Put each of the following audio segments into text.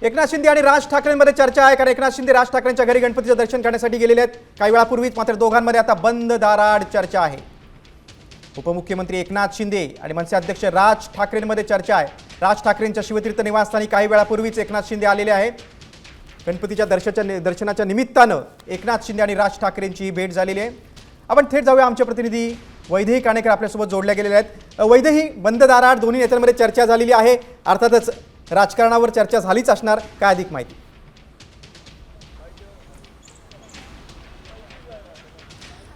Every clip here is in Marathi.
एकनाथ शिंदे आणि राज ठाकरेंमध्ये चर्चा आहे, कारण एकनाथ शिंदे राज ठाकरेंच्या घरी गणपतीचं दर्शन करण्यासाठी गेलेले आहेत काही वेळापूर्वीच. मात्र दोघांमध्ये आता बंद दाराआड चर्चा आहे. उपमुख्यमंत्री एकनाथ शिंदे आणि मनसे अध्यक्ष राज ठाकरेंमध्ये चर्चा आहे. राज ठाकरेंच्या शिवतीर्थ निवासस्थानी काही वेळापूर्वीच एकनाथ शिंदे आलेले आहेत. गणपतीच्या दर्शनाच्या निमित्तानं एकनाथ शिंदे आणि राज ठाकरेंची ही भेट झालेली आहे. आपण थेट जाऊया, आमचे प्रतिनिधी वैदेही काणेकर आपल्यासोबत जोडल्या गेलेले आहेत. वैदेही, बंद दाराआड दोन्ही नेत्यांमध्ये चर्चा झालेली आहे. अर्थातच राजकारणावर चर्चा झालीच असणार, काय अधिक माहिती?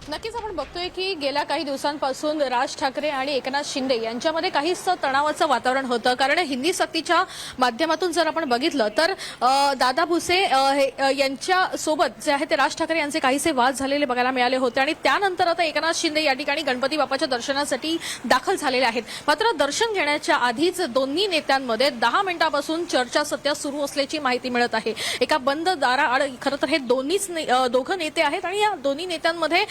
नक्कीच आपण बघतोय की गेल्या काही दिवसांपासून राज ठाकरे आणि एकनाथ शिंदे यांच्यामध्ये काहीच तणावाचं वातावरण होतं. कारण हिंदी सक्तीच्या माध्यमातून जर आपण बघितलं तर दादा भुसे यांच्या सोबत जे आहे ते राज ठाकरे यांचे काहीसे वाद झालेले बघायला मिळाले होते आणि त्यानंतर आता एकनाथ शिंदे या ठिकाणी गणपती बाप्पाच्या दर्शनासाठी दाखल झालेले आहेत. मात्र दर्शन घेण्याच्या आधीच दोन्ही नेत्यांमध्ये 10 मिनिटांपासून चर्चा सध्या सुरू असल्याची माहिती मिळत आहे. एका बंद दाराआड खरं तर हे दोघं नेते आहेत आणि या दोन्ही नेत्यांमध्ये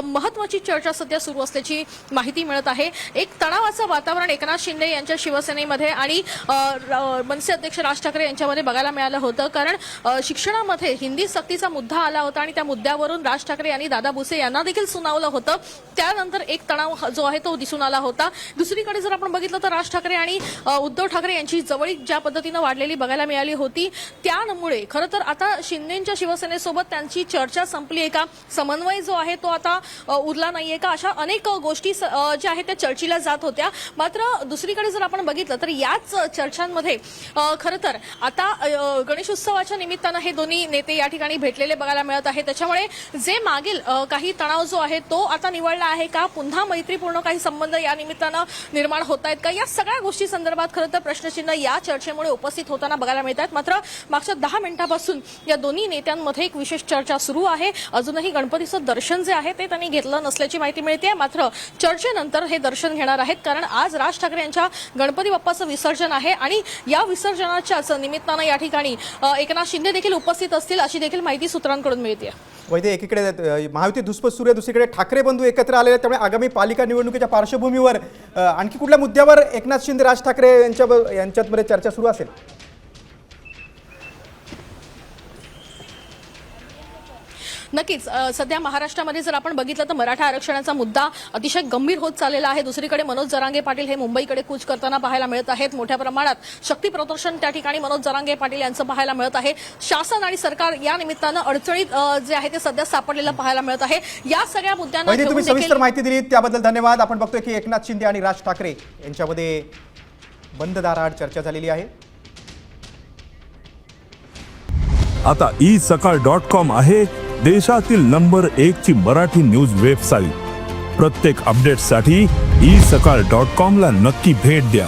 महत्वाची चर्चा सध्या सुरू असल्याची माहिती मिळत आहे. एक तणावाचं वातावरण एकनाथ शिंदे यांच्या शिवसेनेमध्ये आणि मनसे अध्यक्ष राज ठाकरे यांच्यामध्ये बघायला मिळालं होतं. कारण शिक्षणामध्ये हिंदी सक्तीचा मुद्दा आला होता आणि त्या मुद्द्यावरून राज ठाकरे यांनी दादा भुसे यांना देखील सुनावलं होतं. त्यानंतर एक तणाव जो आहे तो दिसून आला होता. दुसरीकडे जर आपण बघितलं तर राज ठाकरे आणि उद्धव ठाकरे यांची जवळीक ज्या पद्धतीनं वाढलेली बघायला मिळाली होती, त्यामुळे खरं तर आता शिंदेच्या शिवसेनेसोबत त्यांची चर्चा संपली आहे का, समन्वय जो आहे तो आता उरला नाहीये का, अशा अनेक गोष्टी ज्या आहेत त्या चर्चेला जात होत्या. मात्र दुसरीकडे जर आपण बघितलं तर याच चर्चांमध्ये खरं तर आता गणेशोत्सवाच्या निमित्तानं हे दोन्ही नेते या ठिकाणी भेटलेले बघायला मिळत आहे. त्याच्यामुळे जे मागील काही तणाव जो आहे तो आता निवळला आहे का, पुन्हा मैत्रीपूर्ण काही संबंध या निमित्तानं निर्माण होत आहेत का, या सगळ्या गोष्टी संदर्भात खरं तर प्रश्नचिन्ह या चर्चेमुळे उपस्थित होताना बघायला मिळत आहेत. मात्र मागच्या 10 मिनिटांपासून या दोन्ही नेत्यांमध्ये एक विशेष चर्चा सुरू आहे. अजूनही गणपतीचं दर्शन जे आहे ते त्यांनी घेतलं नसल्याची माहिती मिळते. मात्र चर्चेनंतर हे दर्शन घेणार आहेत, कारण आज राज ठाकरे यांच्या गणपती बाप्पाचं विसर्जन आहे आणि या विसर्जनाच्याच निमित्तानं या ठिकाणी एकनाथ शिंदे देखील उपस्थित असतील अशी देखील माहिती सूत्रांकडून मिळते. वैद्य, एकीकडे महायुती धुसफूस सुरू आहे, दुसरीकडे ठाकरे बंधू एकत्र आलेले आहेत. त्यामुळे आगामी पालिका निवडणुकीच्या पार्श्वभूमीवर आणखी कुठल्या मुद्द्यावर एकनाथ शिंदे राज ठाकरे यांच्यामध्ये चर्चा सुरू असेल? नक्कीच सध्या महाराष्ट्रामध्ये जर आपण बघितलं तर मराठा आरक्षणाचा मुद्दा अतिशय गंभीर होत चाललेला आहे. दुसरीकडे मनोज जरांगे पाटील हे मुंबईकडे कूच करताना पाहायला मिळत आहेत. मोठ्या प्रमाणात शक्ती प्रदर्शन त्या ठिकाणी मनोज जरांगे पाटील यांचं पाहायला मिळत आहे. शासन आणि सरकार या निमित्तानं अडचणीत जे आहे ते सध्या सापडलेलं पाहायला मिळत आहे. या सगळ्या मुद्द्यांना तुम्ही सविस्तर माहिती दिली त्याबद्दल धन्यवाद. आपण बघतोय की एकनाथ शिंदे आणि राज ठाकरे यांच्यामध्ये बंद दाराआड चर्चा झालेली आहे. आता isakal.com आहे देशातील नंबर 1 ची मराठी न्यूज वेबसाईट. प्रत्येक अपडेटसाठी isakal.com ला नक्की भेट द्या.